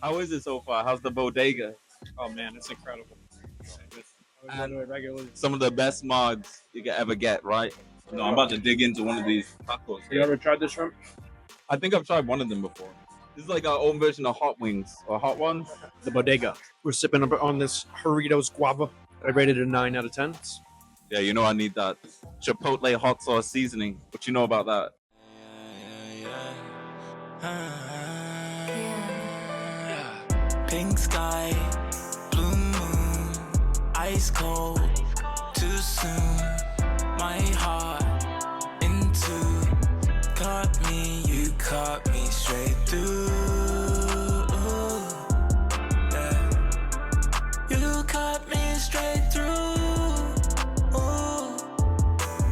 How is it so far? How's the bodega? Oh man, it's incredible. I go And to it regularly. some of the best mods you can ever get, right? No, I'm about to dig into one of these tacos. You ever tried this shrimp? I think I've tried one of them before. This is like our own version of hot wings or hot ones. The bodega. We're sipping on this Doritos guava. I rated it a 9 out of 10. Yeah, you know I need that chipotle hot sauce seasoning. What you know about that? Pink sky, blue moon, ice cold, too soon. My heart into caught me, you caught me straight through. Yeah. You caught me straight through.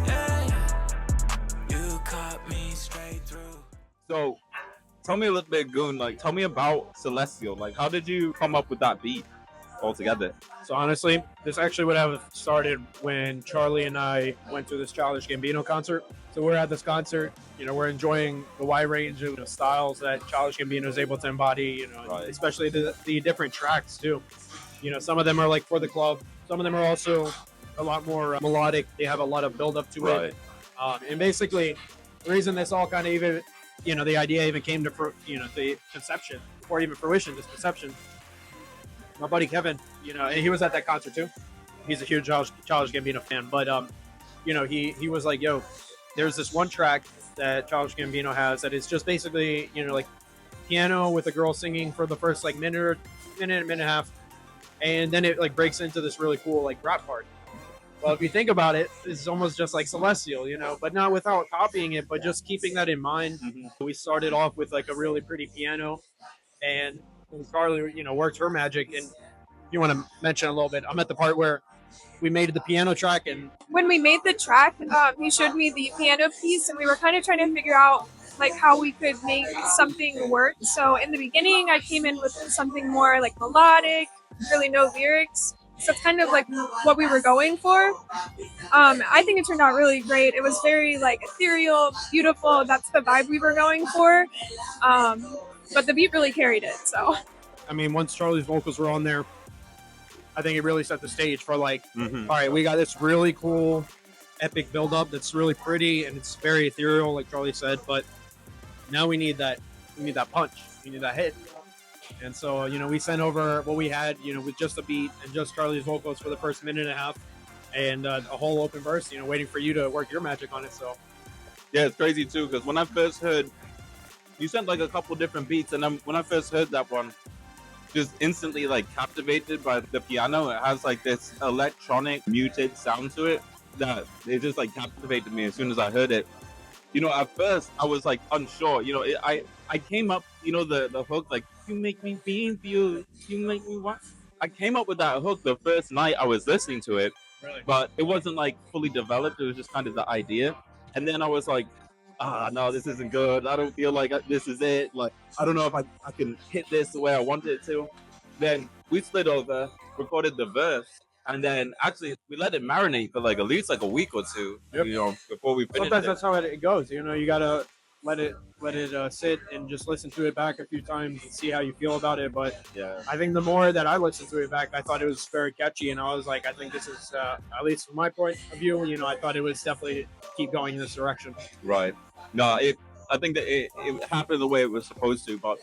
Yeah. You caught me straight through. So, tell me a little bit, Goon. Like, tell me about Celestial. Like, how did you come up with that beat altogether? So honestly, this actually would have started when Charlie and I went to this Childish Gambino concert. So we're at this concert, we're enjoying the wide range of styles that Childish Gambino is able to embody, Right. especially the different tracks too. Some of them are like for the club. Some of them are also a lot more melodic. They have a lot of build up to it. And basically, the reason this all kind of even, the idea even came to, the conception or even fruition, this conception. My buddy Kevin, he was at that concert too. He's a huge Childish Gambino fan, but he was like, "Yo, there's this one track that Childish Gambino has that is just basically, like piano with a girl singing for the first like minute and a half, and then it like breaks into this really cool like rap part." Well, if you think about it, it's almost just like Celestial, but not without copying it, but just keeping that in mind. Mm-hmm. We started off with like a really pretty piano, and Carly, worked her magic. And you want to mention a little bit? I'm at the part where we made the piano track, and when we made the track, he showed me the piano piece, and we were kind of trying to figure out like how we could make something work. So in the beginning, I came in with something more like melodic, really no lyrics. So it's kind of like what we were going for. I think it turned out really great. It was very like ethereal, beautiful. That's the vibe we were going for. But the beat really carried it. So, I mean, once Charlie's vocals were on there, I think it really set the stage for like, Mm-hmm. all right, we got this really cool, epic build up that's really pretty and it's very ethereal, like Charlie said. But now we need that punch, we need that hit. And so, we sent over what we had, with just a beat and just Charlie's vocals for the first minute and a half, and a whole open verse, waiting for you to work your magic on it. So, Yeah, it's crazy too, because when I first heard, you sent like a couple different beats, and then when I first heard that one, just instantly like captivated by the piano. It has like this electronic muted sound to it that it just like captivated me as soon as I heard it. At first I was like unsure. I came up, the hook like you make me feel you, you make me want. I came up with that hook the first night I was listening to it, really, but it wasn't like fully developed. It was just kind of the idea, and then I was like, no, this isn't good. I don't feel like this is it. Like, I don't know if I can hit this the way I want it to. Then we slid over, recorded the verse, and then actually we let it marinate for like at least like a week or two, Yep. before we finished sometimes it. that's how it goes. You gotta let it sit and just listen to it back a few times and see how you feel about it. But Yeah. I think the more that I listened to it back, I thought it was very catchy, and I was like, I think this is at least from my point of view, I thought it was definitely keep going in this direction. Right. No, I think that it happened the way it was supposed to, but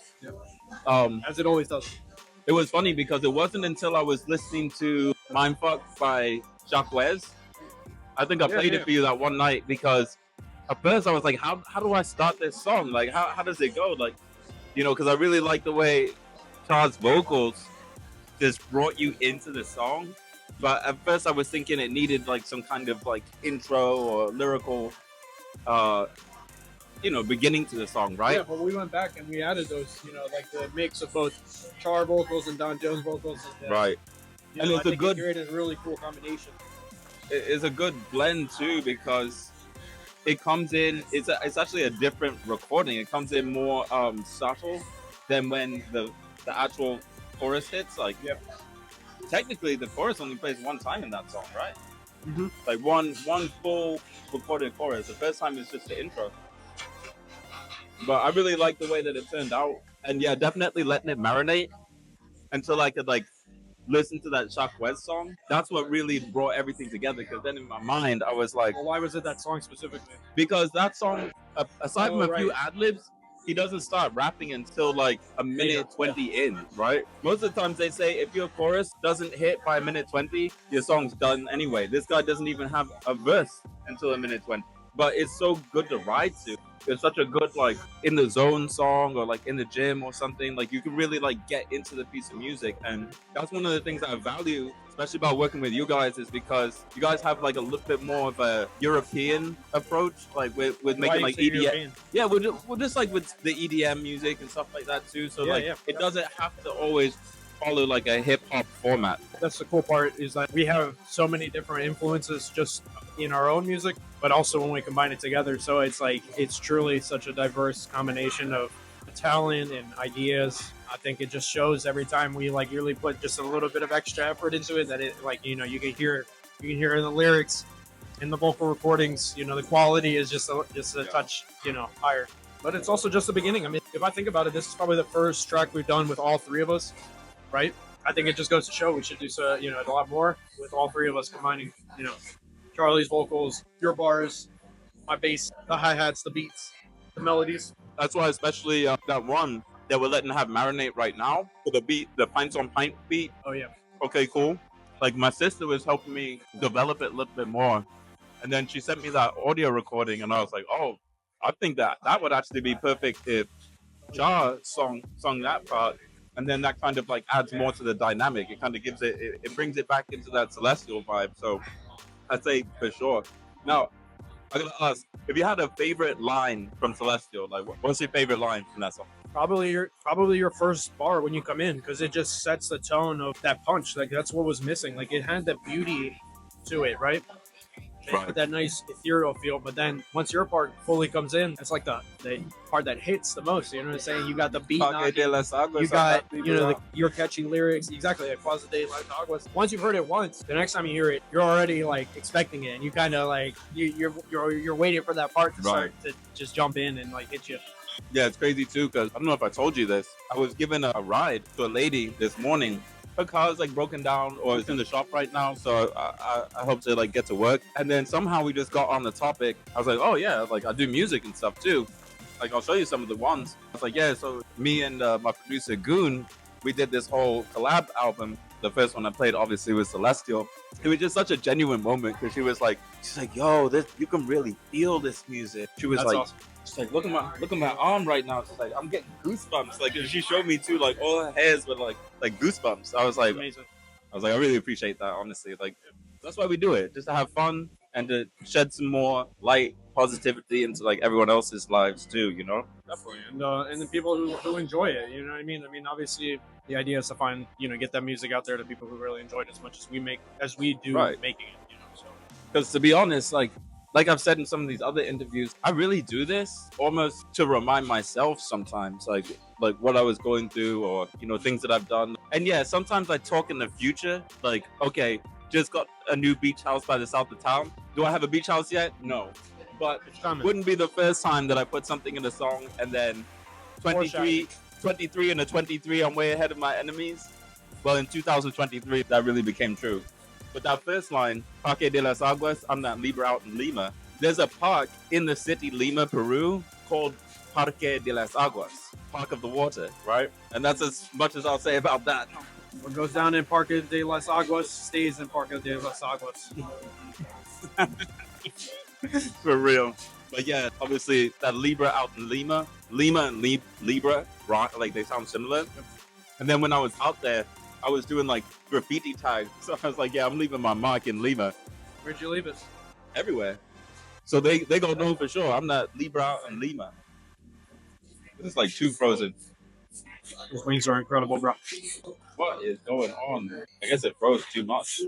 As it always does. it was funny because it wasn't until I was listening to Mindfuck by Jacques. I think I played it for you that one night because at first I was like, how do I start this song? Like, how does it go? Like, because I really like the way Char's vocals just brought you into the song. But at first I was thinking it needed like some kind of like intro or lyrical, beginning to the song, right? Yeah, but we went back and we added those, like the mix of both Char vocals and Don Jones vocals. And, Right. And it's I think a good- it created a really cool combination. It's a good blend too because it comes in. It's actually a different recording. It comes in more subtle than when the actual chorus hits. Like, Yep. technically, the chorus only plays one time in that song, right? Mhm. Like one full recorded chorus. The first time is just the intro. But I really like the way that it turned out, And yeah, definitely letting it marinate until I could like listen to that Shock West song. That's what really brought everything together. Because then in my mind, I was like, Well, why was it that song specifically? because that song, aside from Oh, a few right. ad libs, he doesn't start rapping until like a minute 20 in, right? Most of the times they say if your chorus doesn't hit by a minute 20, your song's done anyway. This guy doesn't even have a verse until a minute 20. But it's so good to ride to. It's such a good like in the zone song or like in the gym or something. Like you can really like get into the piece of music, and that's one of the things that I value, especially about working with you guys, is because you guys have like a little bit more of a European approach, like with Why making you like say EDM. European? Yeah, we're just like with the EDM music and stuff like that too. So Yeah, like yeah. it doesn't have to always follow like a hip hop format. That's the cool part is that we have so many different influences just in our own music, but also when we combine it together. So it's like it's truly such a diverse combination of talent and ideas. I think it just shows every time we like really put just a little bit of extra effort into it that it like you can hear in the lyrics, in the vocal recordings. The quality is just a touch higher. But it's also just the beginning. I mean, if I think about it, this is probably the first track we've done with all three of us, right? I think it just goes to show we should do so, a lot more with all three of us combining, Charlie's vocals, your bars, my bass, the hi-hats, the beats, the melodies. That's why, especially that one that we're letting have marinate right now for the beat, the pints on pint beat. Oh, yeah. Okay, cool. Like my sister was helping me develop it a little bit more, and then she sent me that audio recording, and I was like, oh, I think that would actually be perfect if Char sung that part, and then that kind of like adds more to the dynamic. It kind of gives it brings it back into that celestial vibe. So I'd say for sure. Now I gotta ask, if you had a favorite line from Celestial, like what's your favorite line from that song? Probably your first bar when you come in, because it just sets the tone of that punch. Like that's what was missing. Like it had that beauty to it, right? Right. That nice ethereal feel. But then once your part fully comes in, it's like the part that hits the most. You know what I'm saying? You got the beat knocking, you got your catchy lyrics, exactly like Plaza de las Aguas. Once you've heard it once, the next time you hear it, you're already like expecting it, and you kind of like you're waiting for that part to start to just jump in and like hit you. Yeah, it's crazy too, because I don't know if I told you this. I was given a ride to a lady this morning. Her car's like broken down, or it's in the shop right now, so I hope to like get to work. And then somehow we just got on the topic. I was like, oh yeah, like I do music and stuff too. Like I'll show you some of the ones. I was like, yeah, so me and my producer Goon, we did this whole collab album. The first one I played obviously was Celestial. It was just such a genuine moment, because she's like, yo, this, you can really feel this music. She was That's like, awesome. she's like, look at my arm right now. She's like, I'm getting goosebumps. Like, and she showed me too, like all her hairs were like goosebumps. I was like, Amazing. I really appreciate that, honestly. Like, that's why we do it, just to have fun and to shed some more light, positivity into like everyone else's lives too, you know? Definitely, and the people who enjoy it, you know what I mean. I mean, obviously, the idea is to find, get that music out there to people who really enjoy it as much as we do Right. making it. So Because to be honest, like I've said in some of these other interviews, I really do this almost to remind myself sometimes, like what I was going through, or things that I've done. And yeah, sometimes I talk in the future, like, okay, just got a new beach house by the south of town. Do I have a beach house yet? No. But it's coming. wouldn't be the first time that I put something in a song and then 23 and a 23, I'm way ahead of my enemies. Well, in 2023, that really became true. But that first line, Parque de las Aguas, I'm not Libra out in Lima. There's a park in the city Lima, Peru, called Parque de las Aguas, Park of the Water, right? And that's as much as I'll say about that. What goes down in Parque de las Aguas stays in Parque de las Aguas. For real. But yeah, obviously that Libra out in Lima and Libra, right? Like they sound similar. And then when I was out there, I was doing like graffiti tags. So I was like, yeah, I'm leaving my mark in Lima. Where'd you leave it? Everywhere. So they gonna know for sure I'm not Libra out in Lima. This is like too frozen. Those wings are incredible, bro. What is going on? I guess it froze too much.